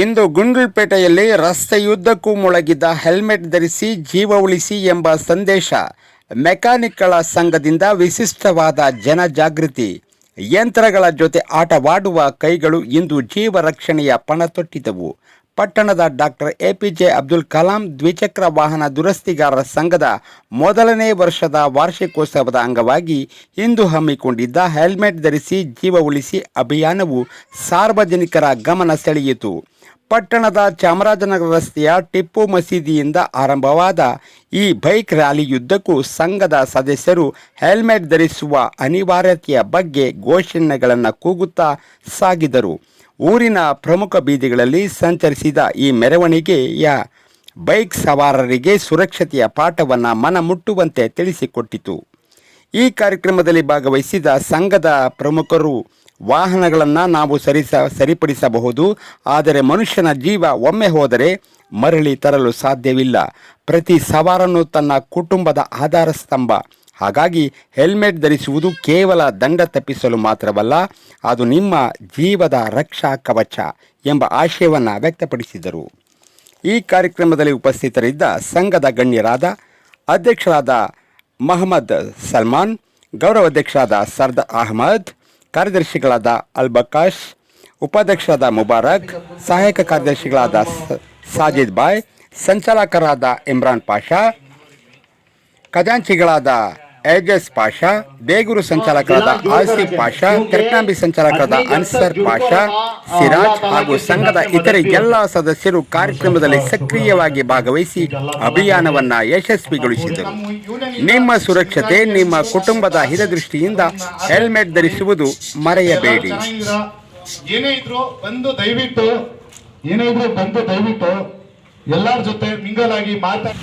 ಇಂದು ಗುಂಡ್ಲುಪೇಟೆಯಲ್ಲಿ ರಸ್ತೆಯುದ್ದಕ್ಕೂ ಮುಳುಗಿದ್ದ helmet ಧರಿಸಿ ಜೀವ ಉಳಿಸಿ ಎಂಬ ಸಂದೇಶ. ಮೆಕ್ಯಾನಿಕ್ಗಳ ಸಂಘದಿಂದ ವಿಶಿಷ್ಟವಾದ ಜನಜಾಗೃತಿ. ಯಂತ್ರಗಳ ಜೊತೆ ಆಟವಾಡುವ ಕೈಗಳು ಇಂದು ಜೀವ ರಕ್ಷಣೆಯ ಪಣ ತೊಟ್ಟಿದ್ದವು. ಪಟ್ಟಣದ ಡಾಕ್ಟರ್ ಎಪಿಜೆ ಅಬ್ದುಲ್ ಕಲಾಂ ದ್ವಿಚಕ್ರ ವಾಹನ ದುರಸ್ತಿಗಾರರ ಸಂಘದ ಮೊದಲನೇ ವರ್ಷದ ವಾರ್ಷಿಕೋತ್ಸವದ ಅಂಗವಾಗಿ ಇಂದು ಹಮ್ಮಿಕೊಂಡಿದ್ದ ಹೆಲ್ಮೆಟ್ ಧರಿಸಿ ಜೀವ ಉಳಿಸಿ ಅಭಿಯಾನವು ಸಾರ್ವಜನಿಕರ ಗಮನ ಸೆಳೆಯಿತು. ಪಟ್ಟಣದ ಚಾಮರಾಜನಗರ ರಸ್ತೆಯ ಟಿಪ್ಪು ಮಸೀದಿಯಿಂದ ಆರಂಭವಾದ ಈ ಬೈಕ್ ರ್ಯಾಲಿಯುದ್ದಕ್ಕೂ ಸಂಘದ ಸದಸ್ಯರು ಹೆಲ್ಮೆಟ್ ಧರಿಸುವ ಅನಿವಾರ್ಯತೆಯ ಬಗ್ಗೆ ಘೋಷಣೆಗಳನ್ನು ಕೂಗುತ್ತಾ ಸಾಗಿದರು. ಊರಿನ ಪ್ರಮುಖ ಬೀದಿಗಳಲ್ಲಿ ಸಂಚರಿಸಿದ ಈ ಮೆರವಣಿಗೆಯ ಬೈಕ್ ಸವಾರರಿಗೆ ಸುರಕ್ಷತೆಯ ಪಾಠವನ್ನು ಮನಮುಟ್ಟುವಂತೆ ತಿಳಿಸಿಕೊಟ್ಟಿತು. ಈ ಕಾರ್ಯಕ್ರಮದಲ್ಲಿ ಭಾಗವಹಿಸಿದ ಸಂಘದ ಪ್ರಮುಖರು, ವಾಹನಗಳನ್ನು ನಾವು ಸರಿಪಡಿಸಬಹುದು, ಆದರೆ ಮನುಷ್ಯನ ಜೀವ ಒಮ್ಮೆ ಹೋದರೆ ಮರಳಿ ತರಲು ಸಾಧ್ಯವಿಲ್ಲ. ಪ್ರತಿ ಸವಾರನು ತನ್ನ ಕುಟುಂಬದ ಆಧಾರ ಸ್ತಂಭ. ಹಾಗಾಗಿ ಹೆಲ್ಮೆಟ್ ಧರಿಸುವುದು ಕೇವಲ ದಂಡ ತಪ್ಪಿಸಲು ಮಾತ್ರವಲ್ಲ, ಅದು ನಿಮ್ಮ ಜೀವದ ರಕ್ಷಾ ಕವಚ ಎಂಬ ಆಶಯವನ್ನು ವ್ಯಕ್ತಪಡಿಸಿದರು. ಈ ಕಾರ್ಯಕ್ರಮದಲ್ಲಿ ಉಪಸ್ಥಿತರಿದ್ದ ಸಂಘದ ಗಣ್ಯರಾದ ಅಧ್ಯಕ್ಷರಾದ ಮಹಮ್ಮದ್ ಸಲ್ಮಾನ್, ಗೌರವ ಅಧ್ಯಕ್ಷರಾದ ಸರ್ದಾರ್ ಅಹಮದ್, ಕಾರ್ಯದರ್ಶಿಗಳಾದ ಅಲ್ಬಕಾಶ್, ಉಪಾಧ್ಯಕ್ಷರಾದ ಮುಬಾರಕ್, ಸಹಾಯಕ ಕಾರ್ಯದರ್ಶಿಗಳಾದ ಸಾಜಿದ್ ಬಾಯ್, ಸಂಚಾಲಕರಾದ ಇಮ್ರಾನ್ ಪಾಷಾ, ಖಜಾಂಚಿಗಳಾದ ಏಜಸ್ ಪಾಷಾ, ಬೇಗೂರು ಸಂಚಾಲಕರಾದ ಆಸಿಫ್ ಪಾಷಾ, ತೆರಕನಾಂಬಿ ಸಂಚಾಲಕರಾದ ಅನ್ಸರ್ ಪಾಷಾ, ಸಿರಾಜ್ ಹಾಗೂ ಸಂಘದ ಇತರೆ ಎಲ್ಲ ಸದಸ್ಯರು ಕಾರ್ಯಕ್ರಮದಲ್ಲಿ ಸಕ್ರಿಯವಾಗಿ ಭಾಗವಹಿಸಿ ಅಭಿಯಾನವನ್ನು ಯಶಸ್ವಿಗೊಳಿಸಿದರು. ನಿಮ್ಮ ಸುರಕ್ಷತೆ, ನಿಮ್ಮ ಕುಟುಂಬದ ಹಿತದೃಷ್ಟಿಯಿಂದ ಹೆಲ್ಮೆಟ್ ಧರಿಸುವುದು ಮರೆಯಬೇಡಿ. ಏನೇ ಇದ್ರು ಬಂದು ದಯವಿಟ್ಟು ಎಲ್ಲರ ಜೊತೆ ಮಿಂಗಲ್ ಆಗಿ ಮಾತಾಡಿ.